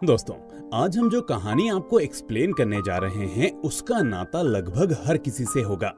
दोस्तों, आज हम जो कहानी आपको एक्सप्लेन करने जा रहे हैं उसका नाता लगभग हर किसी से होगा,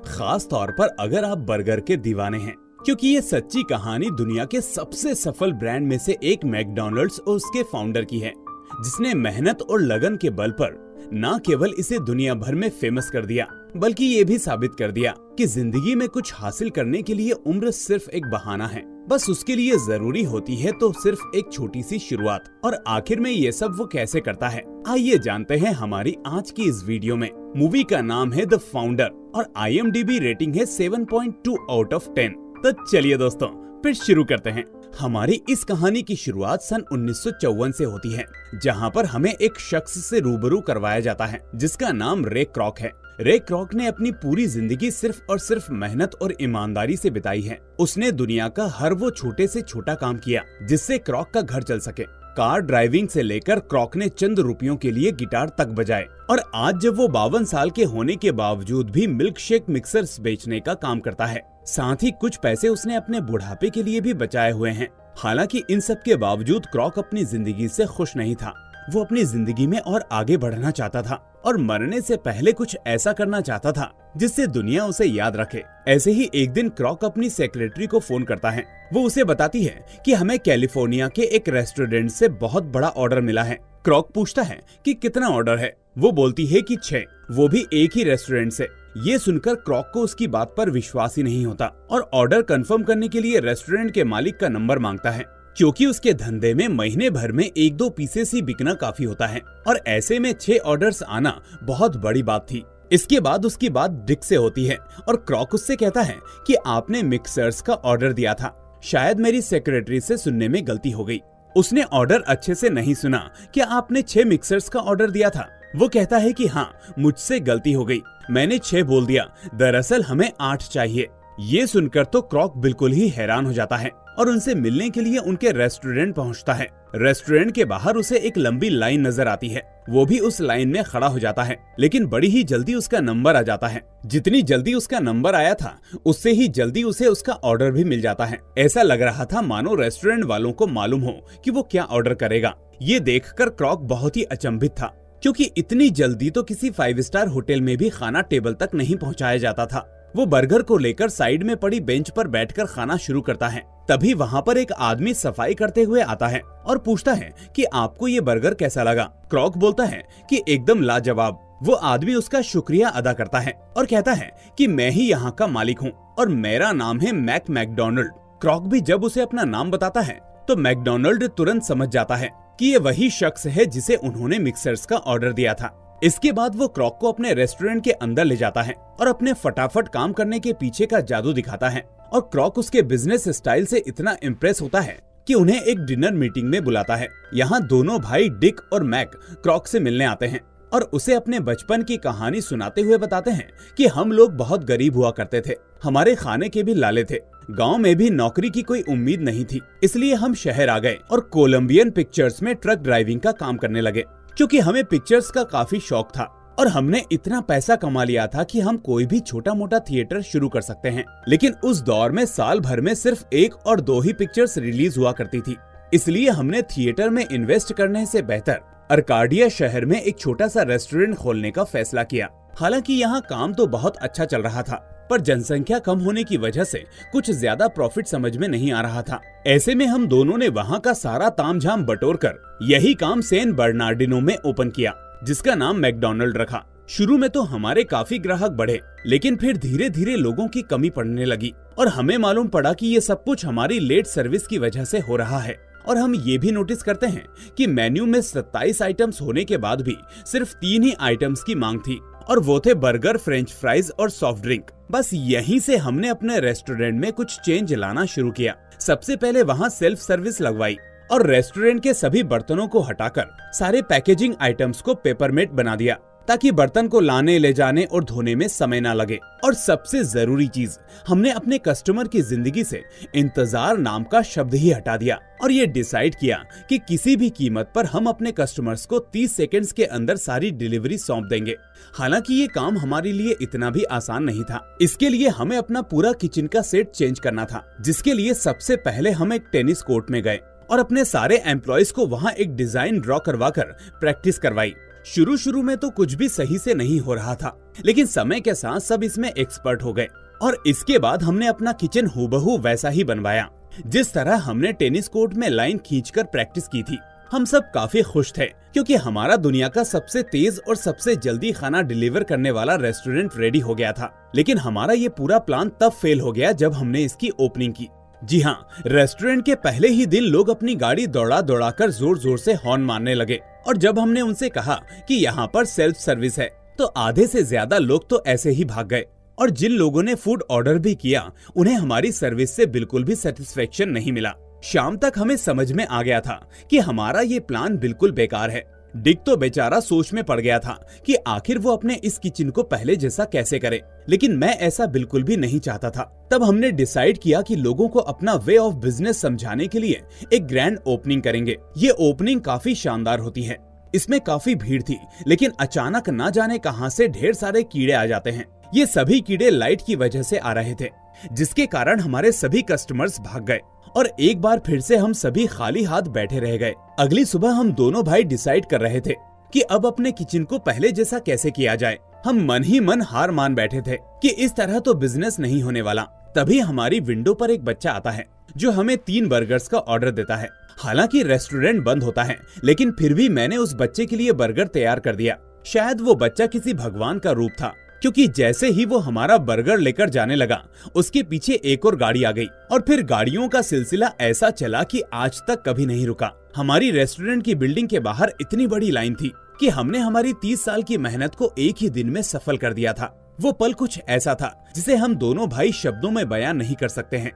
खास तौर पर अगर आप बर्गर के दीवाने हैं, क्योंकि ये सच्ची कहानी दुनिया के सबसे सफल ब्रांड में से एक मैकडॉनल्ड्स और उसके फाउंडर की है, जिसने मेहनत और लगन के बल पर न केवल इसे दुनिया भर में फेमस कर दिया, बल्कि ये भी साबित कर दिया कि जिंदगी में कुछ हासिल करने के लिए उम्र सिर्फ एक बहाना है। बस उसके लिए जरूरी होती है तो सिर्फ एक छोटी सी शुरुआत। और आखिर में ये सब वो कैसे करता है, आइए जानते हैं हमारी आज की इस वीडियो में। मूवी का नाम है द फाउंडर और IMDb रेटिंग है 7.2 आउट ऑफ 10। तो चलिए दोस्तों, फिर शुरू करते हैं। हमारी इस कहानी की शुरुआत सन 1954 से होती है, जहां पर हमें एक शख्स से रूबरू करवाया जाता है जिसका नाम रे क्रॉक है। रे क्रॉक ने अपनी पूरी जिंदगी सिर्फ और सिर्फ मेहनत और ईमानदारी से बिताई है। उसने दुनिया का हर वो छोटे से छोटा काम किया जिससे क्रॉक का घर चल सके। कार ड्राइविंग से लेकर क्रॉक ने चंद रुपयों के लिए गिटार तक बजाए, और आज जब वो 52 साल के होने के बावजूद भी मिल्क शेक मिक्सर्स बेचने का काम करता है। साथ ही कुछ पैसे उसने अपने बुढ़ापे के लिए भी बचाए हुए हैं। हालांकि इन सब के बावजूद क्रॉक अपनी जिंदगी से खुश नहीं था। वो अपनी जिंदगी में और आगे बढ़ना चाहता था और मरने से पहले कुछ ऐसा करना चाहता था जिससे दुनिया उसे याद रखे। ऐसे ही एक दिन क्रॉक अपनी सेक्रेटरी को फोन करता है। वो उसे बताती है कि हमें कैलिफोर्निया के एक रेस्टोरेंट से बहुत बड़ा ऑर्डर मिला है। क्रॉक पूछता है कि कितना ऑर्डर है। वो बोलती है कि 6, वो भी एक ही रेस्टोरेंट से। ये सुनकर क्रॉक को उसकी बात पर विश्वास ही नहीं होता और ऑर्डर कंफर्म करने के लिए रेस्टोरेंट के मालिक का नंबर मांगता है, क्योंकि उसके धंधे में महीने भर में 1-2 पीसेस ही बिकना काफी होता है और ऐसे में 6 ऑर्डर्स आना बहुत बड़ी बात थी। इसके बाद उसकी बात डिक से होती है और क्रॉक उससे कहता है कि आपने मिक्सर्स का ऑर्डर दिया था, शायद मेरी सेक्रेटरी से सुनने में गलती हो गई। उसने ऑर्डर अच्छे से नहीं सुना कि आपने 6 मिक्सर्स का ऑर्डर दिया था। वो कहता है कि हाँ, मुझसे गलती हो गई, मैंने 6 बोल दिया, दरअसल हमें 8 चाहिए। ये सुनकर तो क्रॉक बिल्कुल ही हैरान हो जाता है और उनसे मिलने के लिए उनके रेस्टोरेंट पहुंचता है। रेस्टोरेंट के बाहर उसे एक लंबी लाइन नजर आती है। वो भी उस लाइन में खड़ा हो जाता है, लेकिन बड़ी ही जल्दी उसका नंबर आ जाता है। जितनी जल्दी उसका नंबर आया था, उससे ही जल्दी उसे उसका ऑर्डर भी मिल जाता है। ऐसा लग रहा था मानो रेस्टोरेंट वालों को मालूम हो कि वो क्या ऑर्डर करेगा। ये देखकर क्रॉक बहुत ही अचंभित था, क्योंकि इतनी जल्दी तो किसी 5 स्टार होटल में भी खाना टेबल तक नहीं पहुंचाया जाता था। वो बर्गर को लेकर साइड में पड़ी बेंच पर बैठकर खाना शुरू करता है। तभी वहाँ पर एक आदमी सफाई करते हुए आता है और पूछता है कि आपको ये बर्गर कैसा लगा। क्रॉक बोलता है कि एकदम लाजवाब। वो आदमी उसका शुक्रिया अदा करता है और कहता है कि मैं ही यहाँ का मालिक हूँ और मेरा नाम है मैकडोनाल्ड। क्रॉक भी जब उसे अपना नाम बताता है तो मैकडोनाल्ड तुरंत समझ जाता है कि ये वही शख्स है जिसे उन्होंने मिक्सर्स का ऑर्डर दिया था। इसके बाद वो क्रॉक को अपने रेस्टोरेंट के अंदर ले जाता है और अपने फटाफट काम करने के पीछे का जादू दिखाता है। और क्रॉक उसके बिजनेस स्टाइल से इतना इम्प्रेस होता है कि उन्हें एक डिनर मीटिंग में बुलाता है। यहाँ दोनों भाई डिक और मैक क्रॉक से मिलने आते हैं और उसे अपने बचपन की कहानी सुनाते हुए बताते हैं कि हम लोग बहुत गरीब हुआ करते थे, हमारे खाने के भी लाले थे, गांव में भी नौकरी की कोई उम्मीद नहीं थी, इसलिए हम शहर आ गए और कोलंबियन पिक्चर्स में ट्रक ड्राइविंग का काम करने लगे, क्योंकि हमें पिक्चर्स का काफी शौक था और हमने इतना पैसा कमा लिया था कि हम कोई भी छोटा मोटा थिएटर शुरू कर सकते हैं। लेकिन उस दौर में साल भर में सिर्फ 1 और 2 ही पिक्चर्स रिलीज हुआ करती थी, इसलिए हमने थिएटर में इन्वेस्ट करने से बेहतर अर्काडिया शहर में एक छोटा सा रेस्टोरेंट खोलने का फैसला किया। हालांकि यहाँ काम तो बहुत अच्छा चल रहा था, पर जनसंख्या कम होने की वजह से कुछ ज्यादा प्रॉफिट समझ में नहीं आ रहा था। ऐसे में हम दोनों ने वहाँ का सारा तामझाम बटोरकर यही काम सैन बर्नार्डिनो में ओपन किया, जिसका नाम मैकडोनाल्ड रखा। शुरू में तो हमारे काफी ग्राहक बढ़े, लेकिन फिर धीरे धीरे लोगों की कमी पड़ने लगी और हमें मालूम पड़ा कि ये सब कुछ हमारी लेट सर्विस की वजह से हो रहा है। और हम ये भी नोटिस करते हैं कि मेन्यू में 27 आइटम्स होने के बाद भी सिर्फ 3 ही आइटम्स की मांग थी, और वो थे बर्गर, फ्रेंच फ्राइज और सॉफ्ट ड्रिंक। बस यहीं से हमने अपने रेस्टोरेंट में कुछ चेंज लाना शुरू किया। सबसे पहले वहाँ सेल्फ सर्विस लगवाई और रेस्टोरेंट के सभी बर्तनों को हटाकर सारे पैकेजिंग आइटम्स को पेपरमेट बना दिया, ताकि बर्तन को लाने ले जाने और धोने में समय ना लगे। और सबसे जरूरी चीज, हमने अपने कस्टमर की जिंदगी से इंतजार नाम का शब्द ही हटा दिया और ये डिसाइड किया कि किसी भी कीमत पर हम अपने कस्टमर्स को 30 सेकंड्स के अंदर सारी डिलीवरी सौंप देंगे। हालांकि ये काम हमारे लिए इतना भी आसान नहीं था। इसके लिए हमें अपना पूरा किचन का सेट चेंज करना था, जिसके लिए सबसे पहले हम एक टेनिस कोर्ट में गए और अपने सारे एम्प्लॉयज को वहाँ एक डिजाइन ड्रॉ करवाकर प्रैक्टिस करवाई। शुरू में तो कुछ भी सही से नहीं हो रहा था, लेकिन समय के साथ सब इसमें एक्सपर्ट हो गए और इसके बाद हमने अपना किचन हूबहू वैसा ही बनवाया जिस तरह हमने टेनिस कोर्ट में लाइन खींचकर प्रैक्टिस की थी। हम सब काफी खुश थे क्योंकि हमारा दुनिया का सबसे तेज और सबसे जल्दी खाना डिलीवर करने वाला रेस्टोरेंट रेडी हो गया था। लेकिन हमारा ये पूरा प्लान तब फेल हो गया जब हमने इसकी ओपनिंग की। जी हाँ, रेस्टोरेंट के पहले ही दिन लोग अपनी गाड़ी दौड़ा कर जोर जोर से हॉर्न मारने लगे और जब हमने उनसे कहा कि यहाँ पर सेल्फ सर्विस है तो आधे से ज्यादा लोग तो ऐसे ही भाग गए और जिन लोगों ने फूड ऑर्डर भी किया उन्हें हमारी सर्विस से बिल्कुल भी सेटिस्फेक्शन नहीं मिला। शाम तक हमें समझ में आ गया था कि हमारा ये प्लान बिल्कुल बेकार है। डिक तो बेचारा सोच में पड़ गया था कि आखिर वो अपने इस किचन को पहले जैसा कैसे करे, लेकिन मैं ऐसा बिल्कुल भी नहीं चाहता था। तब हमने डिसाइड किया कि लोगों को अपना वे ऑफ बिजनेस समझाने के लिए एक ग्रैंड ओपनिंग करेंगे। ये ओपनिंग काफी शानदार होती है। इसमें काफी भीड़ थी, लेकिन अचानक ना जाने कहां से ढेर सारे कीड़े आ जाते हैं। ये सभी कीड़े लाइट की वजह से आ रहे थे, जिसके कारण हमारे सभी कस्टमर्स भाग गए और एक बार फिर से हम सभी खाली हाथ बैठे रह गए। अगली सुबह हम दोनों भाई डिसाइड कर रहे थे कि अब अपने किचन को पहले जैसा कैसे किया जाए। हम मन ही मन हार मान बैठे थे कि इस तरह तो बिजनेस नहीं होने वाला। तभी हमारी विंडो पर एक बच्चा आता है जो हमें 3 बर्गर्स का ऑर्डर देता है। हालांकि रेस्टोरेंट बंद होता है, लेकिन फिर भी मैंने उस बच्चे के लिए बर्गर तैयार कर दिया। शायद वो बच्चा किसी भगवान का रूप था, क्योंकि जैसे ही वो हमारा बर्गर लेकर जाने लगा उसके पीछे एक और गाड़ी आ गई और फिर गाड़ियों का सिलसिला ऐसा चला कि आज तक कभी नहीं रुका। हमारी रेस्टोरेंट की बिल्डिंग के बाहर इतनी बड़ी लाइन थी कि हमने हमारी 30 साल की मेहनत को एक ही दिन में सफल कर दिया था। वो पल कुछ ऐसा था जिसे हम दोनों भाई शब्दों में बयान नहीं कर सकते हैं।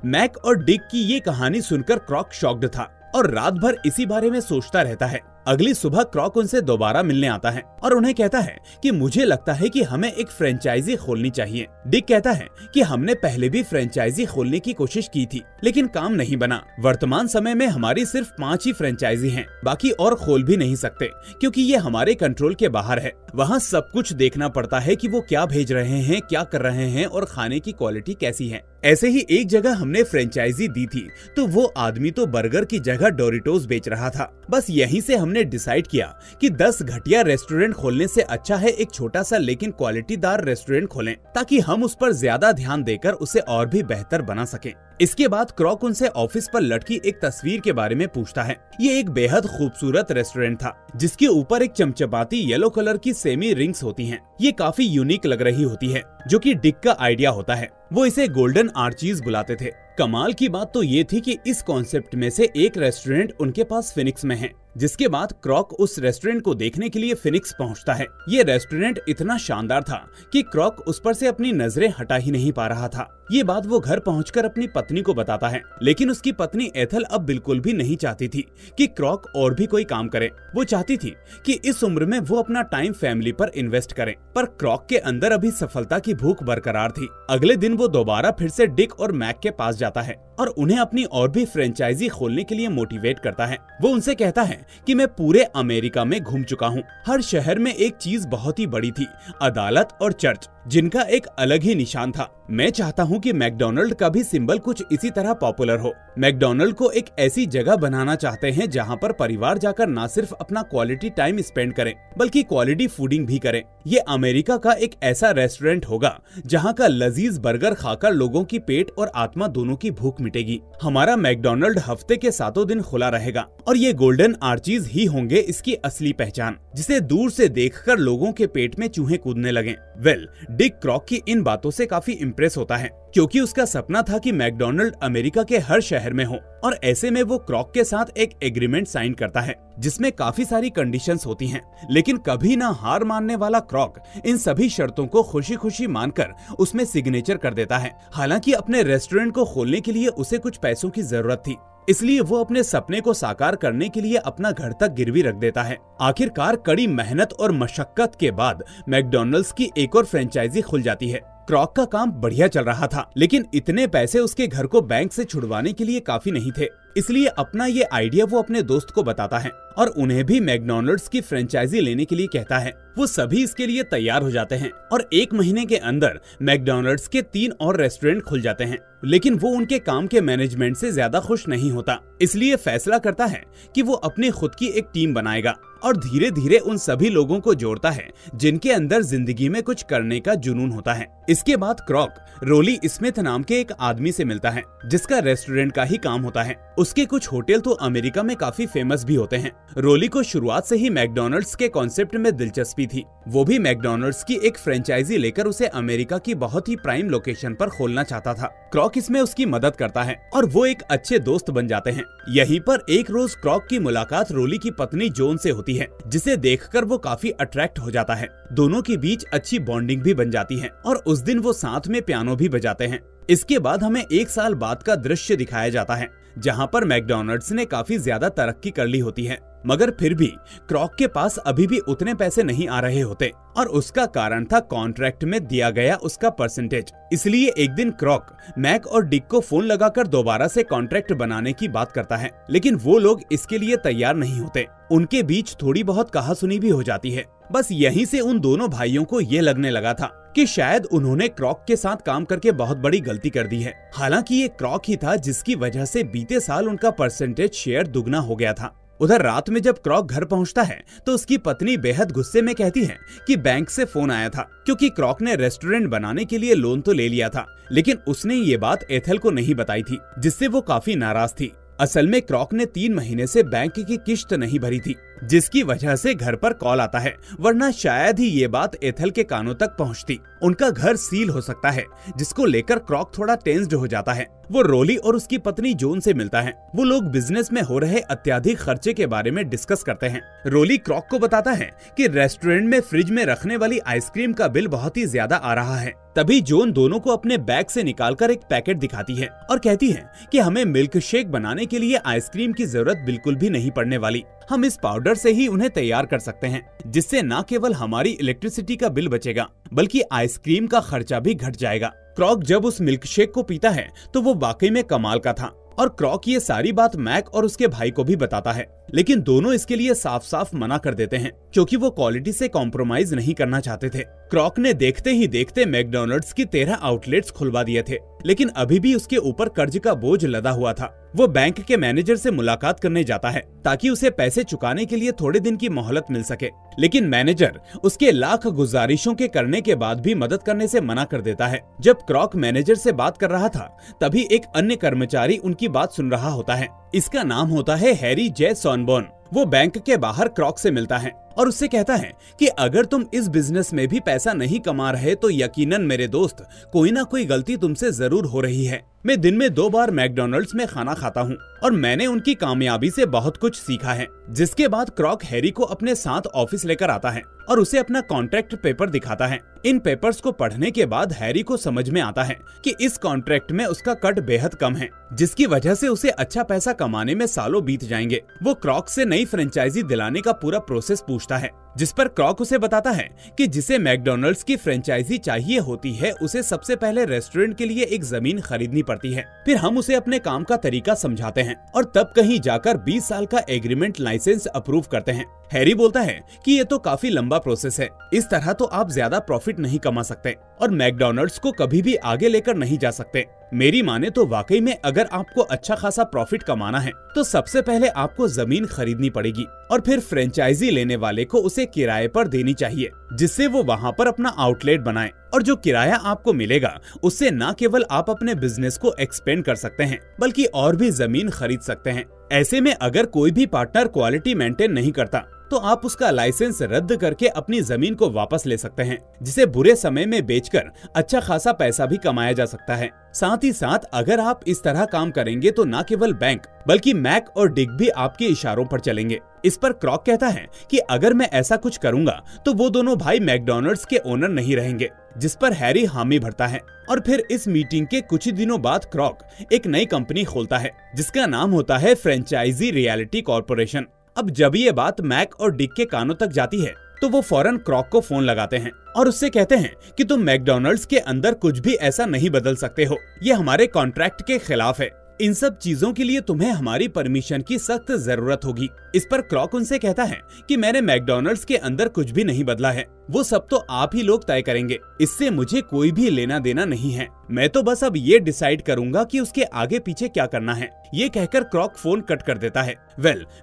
मैक और डिक की ये कहानी सुनकर क्रॉक शॉक्ड था और रात भर इसी बारे में सोचता रहता है। अगली सुबह क्रॉक उनसे दोबारा मिलने आता है और उन्हें कहता है कि मुझे लगता है कि हमें एक फ्रेंचाइजी खोलनी चाहिए। डिक कहता है कि हमने पहले भी फ्रेंचाइजी खोलने की कोशिश की थी, लेकिन काम नहीं बना। वर्तमान समय में हमारी सिर्फ 5 ही फ्रेंचाइजी हैं, बाकी और खोल भी नहीं सकते क्योंकि ये हमारे कंट्रोल के बाहर है। वहाँ सब कुछ देखना पड़ता है कि वो क्या भेज रहे हैं, क्या कर रहे हैं और खाने की क्वालिटी कैसी है। ऐसे ही एक जगह हमने फ्रेंचाइजी दी थी तो वो आदमी तो बर्गर की जगह डोरिटोस बेच रहा था। बस यहीं से हमने डिसाइड किया कि 10 घटिया रेस्टोरेंट खोलने से अच्छा है एक छोटा सा लेकिन क्वालिटीदार रेस्टोरेंट खोलें, ताकि हम उस पर ज्यादा ध्यान देकर उसे और भी बेहतर बना सकें। इसके बाद क्रॉक उनसे ऑफिस पर लटकी एक तस्वीर के बारे में पूछता है। ये एक बेहद खूबसूरत रेस्टोरेंट था जिसके ऊपर एक चमचमाती येलो कलर की सेमी रिंग्स होती हैं। ये काफी यूनिक लग रही होती है, जो कि डिक का आइडिया होता है। वो इसे गोल्डन आर्चीज बुलाते थे। कमाल की बात तो ये थी कि इस कॉन्सेप्ट में से एक रेस्टोरेंट उनके पास फिनिक्स में है। जिसके बाद क्रॉक उस रेस्टोरेंट को देखने के लिए फिनिक्स पहुंचता है। ये रेस्टोरेंट इतना शानदार था कि क्रॉक उस पर से अपनी नजरें हटा ही नहीं पा रहा था। ये बात वो घर पहुंचकर अपनी पत्नी को बताता है, लेकिन उसकी पत्नी एथल अब बिल्कुल भी नहीं चाहती थी कि क्रॉक और भी कोई काम करे। वो चाहती थी कि इस उम्र में वो अपना टाइम फैमिली पर इन्वेस्ट करे, पर क्रॉक के अंदर अभी सफलता की भूख बरकरार थी। अगले दिन वो दोबारा फिर से डिक और मैक के पास जाता है और उन्हें अपनी और भी फ्रेंचाइजी खोलने के लिए मोटिवेट करता है। वो उनसे कहता है कि मैं पूरे अमेरिका में घूम चुका हूँ। हर शहर में एक चीज बहुत ही बड़ी थी, अदालत और चर्च, जिनका एक अलग ही निशान था। मैं चाहता हूँ कि मैकडॉनल्ड का भी सिंबल कुछ इसी तरह पॉपुलर हो। मैकडॉनल्ड को एक ऐसी जगह बनाना चाहते हैं जहाँ पर परिवार जाकर न सिर्फ अपना क्वालिटी टाइम स्पेंड करें, बल्कि क्वालिटी फूडिंग भी करें। ये अमेरिका का एक ऐसा रेस्टोरेंट होगा जहाँ का लजीज बर्गर खाकर लोगों की पेट और आत्मा दोनों की भूख मिटेगी। हमारा मैकडॉनल्ड हफ्ते के 7 दिन खुला रहेगा और ये गोल्डन आर्चीज ही होंगे इसकी असली पहचान, जिसे दूर से देखकर लोगों के पेट में चूहे कूदने लगे। डिक क्रॉक की इन बातों से काफी इम्प्रेस होता है, क्योंकि उसका सपना था कि मैकडॉनल्ड अमेरिका के हर शहर में हो। और ऐसे में वो क्रॉक के साथ एक एग्रीमेंट साइन करता है जिसमें काफी सारी कंडीशंस होती हैं। लेकिन कभी ना हार मानने वाला क्रॉक इन सभी शर्तों को खुशी खुशी मानकर उसमें सिग्नेचर कर देता है। हालांकि अपने रेस्टोरेंट को खोलने के लिए उसे कुछ पैसों की जरूरत थी, इसलिए वो अपने सपने को साकार करने के लिए अपना घर तक गिरवी रख देता है। आखिरकार कड़ी मेहनत और मशक्कत के बाद मैकडॉनल्ड्स की एक और फ्रेंचाइजी खुल जाती है। क्रॉक का काम बढ़िया चल रहा था, लेकिन इतने पैसे उसके घर को बैंक से छुड़वाने के लिए काफी नहीं थे। इसलिए अपना ये आइडिया वो अपने दोस्त को बताता है और उन्हें भी मैकडॉनल्ड्स की फ्रेंचाइजी लेने के लिए कहता है। वो सभी इसके लिए तैयार हो जाते हैं और 1 महीने के अंदर मैकडॉनल्ड्स के 3 और रेस्टोरेंट खुल जाते हैं। लेकिन वो उनके काम के मैनेजमेंट से ज्यादा खुश नहीं होता, इसलिए फैसला करता है कि वो अपनी खुद की एक टीम बनाएगा और धीरे धीरे उन सभी लोगों को जोड़ता है जिनके अंदर जिंदगी में कुछ करने का जुनून होता है। इसके बाद क्रॉक रोली स्मिथ नाम के एक आदमी से मिलता है जिसका रेस्टोरेंट का ही काम होता है। उसके कुछ होटल तो अमेरिका में काफी फेमस भी होते हैं। रोली को शुरुआत से ही मैकडॉनल्ड्स के कॉन्सेप्ट में दिलचस्पी थी। वो भी मैकडॉनल्ड्स की एक फ्रेंचाइजी लेकर उसे अमेरिका की बहुत ही प्राइम लोकेशन पर खोलना चाहता था। क्रॉक इसमें उसकी मदद करता है और वो एक अच्छे दोस्त बन जाते हैं। यहीं पर एक रोज क्रॉक की मुलाकात रोली की पत्नी जोन से होती है, जिसे देखकर वो काफी अट्रैक्ट हो जाता है। दोनों के बीच अच्छी बॉन्डिंग भी बन जाती है और उस दिन वो साथ में पियानो भी बजाते हैं। इसके बाद हमें 1 साल बाद का दृश्य दिखाया जाता है जहां पर मैकडॉनल्ड्स ने काफी ज्यादा तरक्की कर ली होती है, मगर फिर भी क्रॉक के पास अभी भी उतने पैसे नहीं आ रहे होते और उसका कारण था कॉन्ट्रैक्ट में दिया गया उसका परसेंटेज। इसलिए एक दिन क्रॉक मैक और डिक को फोन लगाकर दोबारा से कॉन्ट्रैक्ट बनाने की बात करता है, लेकिन वो लोग इसके लिए तैयार नहीं होते। उनके बीच थोड़ी बहुत कहासुनी भी हो जाती है। बस यहीं से उन दोनों भाइयों को ये लगने लगा था कि शायद उन्होंने क्रॉक के साथ काम करके बहुत बड़ी गलती कर दी है। हालांकि ये क्रॉक ही था जिसकी वजह से बीते साल उनका परसेंटेज शेयर दुगना हो गया था। उधर रात में जब क्रॉक घर पहुंचता है तो उसकी पत्नी बेहद गुस्से में कहती है कि बैंक से फोन आया था, क्योंकि क्रॉक ने रेस्टोरेंट बनाने के लिए लोन तो ले लिया था, लेकिन उसने ये बात एथल को नहीं बताई थी, जिससे वो काफी नाराज थी। असल में क्रॉक ने 3 महीने से बैंक की किश्त नहीं भरी थी, जिसकी वजह से घर पर कॉल आता है, वरना शायद ही ये बात एथल के कानों तक पहुंचती। उनका घर सील हो सकता है, जिसको लेकर क्रॉक थोड़ा टेंस्ड हो जाता है। वो रोली और उसकी पत्नी जोन से मिलता है। वो लोग बिजनेस में हो रहे अत्याधिक खर्चे के बारे में डिस्कस करते हैं। रोली क्रॉक को बताता है कि रेस्टोरेंट में फ्रिज में रखने वाली आइसक्रीम का बिल बहुत ही ज्यादा आ रहा है। तभी जोन दोनों को अपने बैग से निकालकर एक पैकेट दिखाती है और कहती है कि हमें मिल्क शेक बनाने के लिए आइसक्रीम की जरूरत बिल्कुल भी नहीं पड़ने वाली। हम इस पाउडर से ही उन्हें तैयार कर सकते हैं, जिससे न केवल हमारी इलेक्ट्रिसिटी का बिल बचेगा बल्कि आइसक्रीम का खर्चा भी घट जाएगा। क्रॉक जब उस मिल्क शेक को पीता है तो वो वाकई में कमाल का था और क्रॉक ये सारी बात मैक और उसके भाई को भी बताता है, लेकिन दोनों इसके लिए साफ साफ मना कर देते हैं क्योंकि वो क्वालिटी से कॉम्प्रोमाइज नहीं करना चाहते थे। क्रॉक ने देखते ही देखते मैकडॉनल्ड्स की 13 आउटलेट्स खुलवा दिए थे, लेकिन अभी भी उसके ऊपर कर्ज का बोझ लदा हुआ था। वो बैंक के मैनेजर से मुलाकात करने जाता है ताकि उसे पैसे चुकाने के लिए थोड़े दिन की मोहलत मिल सके, लेकिन मैनेजर उसके लाख गुजारिशों के करने के बाद भी मदद करने से मना कर देता है। जब क्रॉक मैनेजर से बात कर रहा था तभी एक अन्य कर्मचारी उनकी बात सुन रहा होता है। इसका नाम होता है हैरी जे सॉनबर्न। वो बैंक के बाहर क्रॉक से मिलता है और उससे कहता है कि अगर तुम इस बिजनेस में भी पैसा नहीं कमा रहे तो यकीनन मेरे दोस्त कोई ना कोई गलती तुमसे जरूर हो रही है। मैं दिन में 2 बार मैकडॉनल्ड्स में खाना खाता हूँ और मैंने उनकी कामयाबी से बहुत कुछ सीखा है। जिसके बाद क्रॉक हैरी को अपने साथ ऑफिस लेकर आता है और उसे अपना कॉन्ट्रैक्ट पेपर दिखाता है। इन पेपर्स को पढ़ने के बाद हैरी को समझ में आता है कि इस कॉन्ट्रैक्ट में उसका कट बेहद कम है, जिसकी वजह से उसे अच्छा पैसा कमाने में सालों बीत जाएंगे। वो क्रॉक से नई फ्रेंचाइजी दिलाने का पूरा प्रोसेस पूछता है, जिस पर क्रॉक उसे बताता है कि जिसे मैकडॉनल्ड्स की फ्रेंचाइजी चाहिए होती है उसे सबसे पहले रेस्टोरेंट के लिए एक जमीन खरीदनी पड़ती है। फिर हम उसे अपने काम का तरीका समझाते हैं और तब कहीं जाकर 20 साल का एग्रीमेंट लाइसेंस अप्रूव करते हैं। हैरी बोलता है कि ये तो काफी लंबा प्रोसेस है, इस तरह तो आप ज्यादा प्रॉफिट नहीं कमा सकते और मैकडॉनल्ड्स को कभी भी आगे लेकर नहीं जा सकते। मेरी माने तो वाकई में अगर आपको अच्छा खासा प्रॉफिट कमाना है तो सबसे पहले आपको जमीन खरीदनी पड़ेगी और फिर फ्रेंचाइजी लेने वाले को उसे किराए पर देनी चाहिए, जिससे वो वहाँ पर अपना आउटलेट बनाए। और जो किराया आपको मिलेगा उससे न केवल आप अपने बिजनेस को एक्सपेंड कर सकते हैं बल्कि और भी जमीन खरीद सकते हैं। ऐसे में अगर कोई भी पार्टनर क्वालिटी मेंटेन नहीं करता तो आप उसका लाइसेंस रद्द करके अपनी जमीन को वापस ले सकते हैं, जिसे बुरे समय में बेचकर अच्छा खासा पैसा भी कमाया जा सकता है। साथ ही साथ अगर आप इस तरह काम करेंगे तो न केवल बैंक बल्कि मैक और डिक भी आपके इशारों पर चलेंगे। इस पर क्रॉक कहता है कि अगर मैं ऐसा कुछ करूंगा तो वो दोनों भाई मैकडॉनल्ड्स के ओनर नहीं रहेंगे, जिस पर हैरी हामी भरता है। और फिर इस मीटिंग के कुछ ही दिनों बाद क्रॉक एक नई कंपनी खोलता है जिसका नाम होता है फ्रेंचाइजी रियलिटी कॉर्पोरेशन। अब जब ये बात मैक और डिक के कानों तक जाती है तो वो फौरन क्रॉक को फोन लगाते हैं और उससे कहते हैं कि तुम मैकडॉनल्ड्स के अंदर कुछ भी ऐसा नहीं बदल सकते हो, ये हमारे कॉन्ट्रैक्ट के खिलाफ है। इन सब चीजों के लिए तुम्हें हमारी परमिशन की सख्त जरूरत होगी। इस पर क्रॉक उनसे कहता है कि मैंने मैकडॉनल्ड्स के अंदर कुछ भी नहीं बदला है, वो सब तो आप ही लोग तय करेंगे, इससे मुझे कोई भी लेना देना नहीं है। मैं तो बस अब ये डिसाइड करूंगा कि उसके आगे पीछे क्या करना है। ये कहकर क्रॉक फोन कट कर देता है।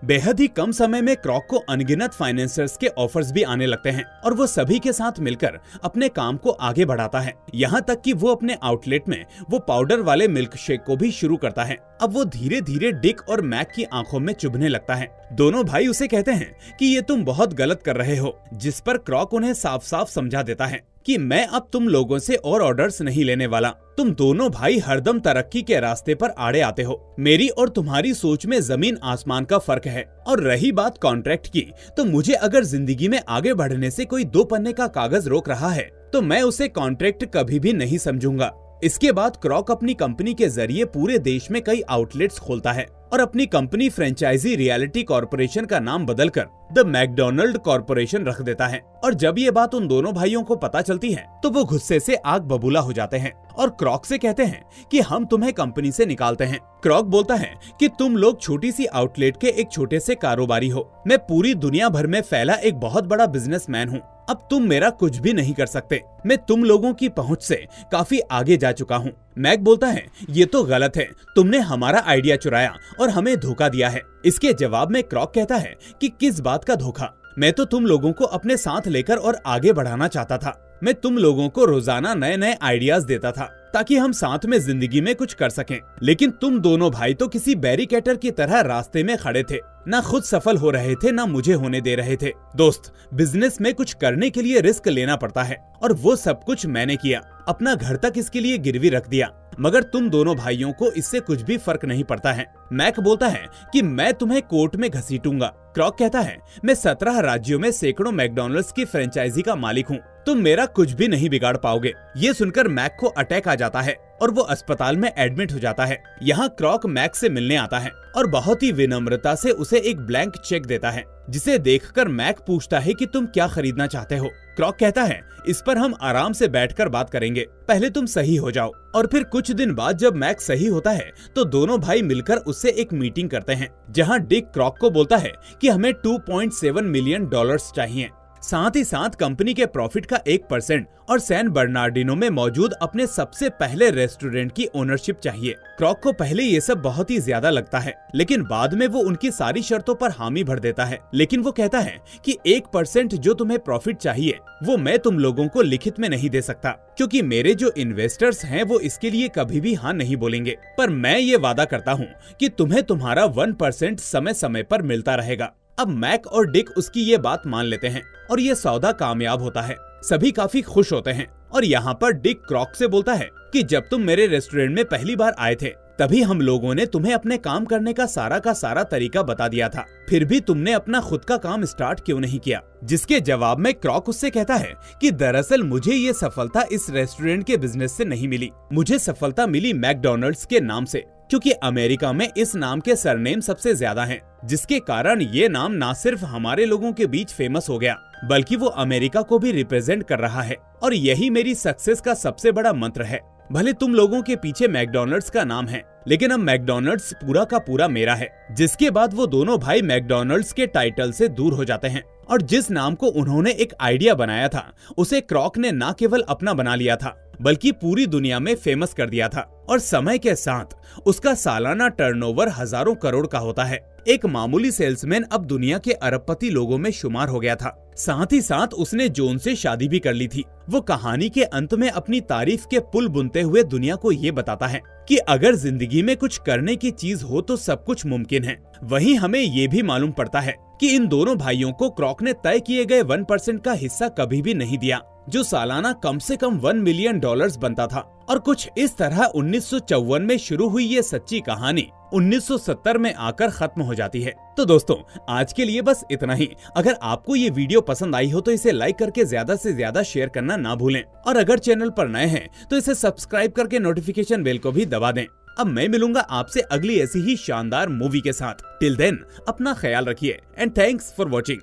बेहद ही कम समय में क्रॉक को अनगिनत फाइनेंसर्स के ऑफर्स भी आने लगते हैं और वो सभी के साथ मिलकर अपने काम को आगे बढ़ाता है। यहाँ तक कि वो अपने आउटलेट में वो पाउडर वाले मिल्क शेक को भी शुरू करता है। अब वो धीरे धीरे डिक और मैक की आंखों में चुभने लगता है। दोनों भाई उसे कहते हैं कि ये तुम बहुत गलत कर रहे हो, जिस पर क्रॉक उन्हें साफ साफ समझा देता है कि मैं अब तुम लोगों से और ऑर्डर्स नहीं लेने वाला। तुम दोनों भाई हरदम तरक्की के रास्ते पर आड़े आते हो। मेरी और तुम्हारी सोच में जमीन आसमान का फर्क है। और रही बात कॉन्ट्रैक्ट की, तो मुझे अगर जिंदगी में आगे बढ़ने से कोई 2 पन्ने का कागज रोक रहा है तो मैं उसे कॉन्ट्रैक्ट कभी भी नहीं समझूंगा। इसके बाद क्रॉक अपनी कंपनी के जरिए पूरे देश में कई आउटलेट्स खोलता है और अपनी कंपनी फ्रेंचाइजी रियलिटी कॉर्पोरेशन का नाम बदलकर द मैकडोनाल्ड कॉर्पोरेशन रख देता है। और जब ये बात उन दोनों भाइयों को पता चलती है तो वो गुस्से से आग बबूला हो जाते हैं और क्रॉक से कहते हैं कि हम तुम्हें कंपनी से निकालते हैं। क्रॉक बोलता है कि तुम लोग छोटी सी आउटलेट के एक छोटे से कारोबारी हो, मैं पूरी दुनिया भर में फैला एक बहुत बड़ा बिजनेसमैन हूँ। अब तुम मेरा कुछ भी नहीं कर सकते, मैं तुम लोगों की पहुंच से काफी आगे जा चुका हूँ। मैक बोलता है ये तो गलत है, तुमने हमारा आइडिया चुराया और हमें धोखा दिया है। इसके जवाब में क्रॉक कहता है कि किस बात का धोखा, मैं तो तुम लोगों को अपने साथ लेकर और आगे बढ़ाना चाहता था। मैं तुम लोगों को रोजाना नए नए आइडियाज देता था ताकि हम साथ में जिंदगी में कुछ कर सकें, लेकिन तुम दोनों भाई तो किसी बैरिकेटर की तरह रास्ते में खड़े थे, ना खुद सफल हो रहे थे ना मुझे होने दे रहे थे। दोस्त, बिजनेस में कुछ करने के लिए रिस्क लेना पड़ता है और वो सब कुछ मैंने किया, अपना घर तक इसके लिए गिरवी रख दिया, मगर तुम दोनों भाइयों को इससे कुछ भी फर्क नहीं पड़ता है। मैक बोलता है कि मैं तुम्हें कोर्ट में घसीटूंगा। क्रॉक कहता है मैं 17 राज्यों में सैकड़ों मैकडॉनल्ड्स की फ्रेंचाइजी का मालिक हूँ, तुम मेरा कुछ भी नहीं बिगाड़ पाओगे। ये सुनकर मैक को अटैक आ जाता है और वो अस्पताल में एडमिट हो जाता है। यहाँ क्रॉक मैक से मिलने आता है और बहुत ही विनम्रता से उसे एक ब्लैंक चेक देता है, जिसे देखकर मैक पूछता है कि तुम क्या खरीदना चाहते हो। क्रॉक कहता है इस पर हम आराम से बैठकर बात करेंगे, पहले तुम सही हो जाओ। और फिर कुछ दिन बाद जब मैक सही होता है तो दोनों भाई मिलकर उससे एक मीटिंग करते हैं, जहाँ डिक क्रॉक को बोलता है कि हमें $2.7 मिलियन चाहिए, साथ ही साथ कंपनी के प्रॉफिट का 1% और सैन बर्नार्डिनो में मौजूद अपने सबसे पहले रेस्टोरेंट की ओनरशिप चाहिए। क्रॉक को पहले ये सब बहुत ही ज्यादा लगता है, लेकिन बाद में वो उनकी सारी शर्तों पर हामी भर देता है। लेकिन वो कहता है कि 1% जो तुम्हें प्रॉफिट चाहिए वो मैं तुम लोगों को लिखित में नहीं दे सकता, क्योंकि मेरे जो इन्वेस्टर्स हैं वो इसके लिए कभी भी हाँ नहीं बोलेंगे, पर मैं ये वादा करता हूँ कि तुम्हें तुम्हारा 1% समय समय पर मिलता रहेगा। अब मैक और डिक उसकी ये बात मान लेते हैं और ये सौदा कामयाब होता है। सभी काफी खुश होते हैं और यहाँ पर डिक क्रॉक से बोलता है कि जब तुम मेरे रेस्टोरेंट में पहली बार आए थे तभी हम लोगों ने तुम्हें अपने काम करने का सारा तरीका बता दिया था, फिर भी तुमने अपना खुद का काम स्टार्ट क्यों नहीं किया। जिसके जवाब में क्रॉक उससे कहता है कि दरअसल मुझे ये सफलता इस रेस्टोरेंट के बिजनेस से नहीं मिली, मुझे सफलता मिली मैकडॉनल्ड्स के नाम से, क्योंकि अमेरिका में इस नाम के सरनेम सबसे ज्यादा हैं, जिसके कारण ये नाम ना सिर्फ हमारे लोगों के बीच फेमस हो गया बल्कि वो अमेरिका को भी रिप्रेजेंट कर रहा है, और यही मेरी सक्सेस का सबसे बड़ा मंत्र है। भले तुम लोगों के पीछे मैकडॉनल्ड्स का नाम है, लेकिन अब मैकडॉनल्ड्स पूरा का पूरा मेरा है। जिसके बाद वो दोनों भाई मैकडॉनल्ड्स के टाइटल से दूर हो जाते हैं और जिस नाम को उन्होंने एक आइडिया बनाया था उसे क्रॉक ने न केवल अपना बना लिया था बल्कि पूरी दुनिया में फेमस कर दिया था, और समय के साथ उसका सालाना टर्नओवर हजारों करोड़ का होता है। एक मामूली सेल्समैन अब दुनिया के अरबपति लोगों में शुमार हो गया था। साथ ही साथ उसने जोन से शादी भी कर ली थी। वो कहानी के अंत में अपनी तारीफ के पुल बुनते हुए दुनिया को ये बताता है कि अगर जिंदगी में कुछ करने की चीज हो तो सब कुछ मुमकिन है। वहीं हमें ये भी मालूम पड़ता है कि इन दोनों भाइयों को क्रॉक ने तय किए गए 1% का हिस्सा कभी भी नहीं दिया, जो सालाना कम से कम $1 मिलियन बनता था। और कुछ इस तरह 1954 में शुरू हुई ये सच्ची कहानी 1970 में आकर खत्म हो जाती है। तो दोस्तों, आज के लिए बस इतना ही। अगर आपको ये वीडियो पसंद आई हो तो इसे लाइक करके ज्यादा से ज्यादा शेयर करना ना भूलें, और अगर चैनल पर नए हैं तो इसे सब्सक्राइब करके नोटिफिकेशन बेल को भी दबा दें। अब मैं मिलूंगा आपसे अगली ऐसी ही शानदार मूवी के साथ। टिल देन अपना ख्याल रखिए एंड थैंक्स फॉर वॉचिंग।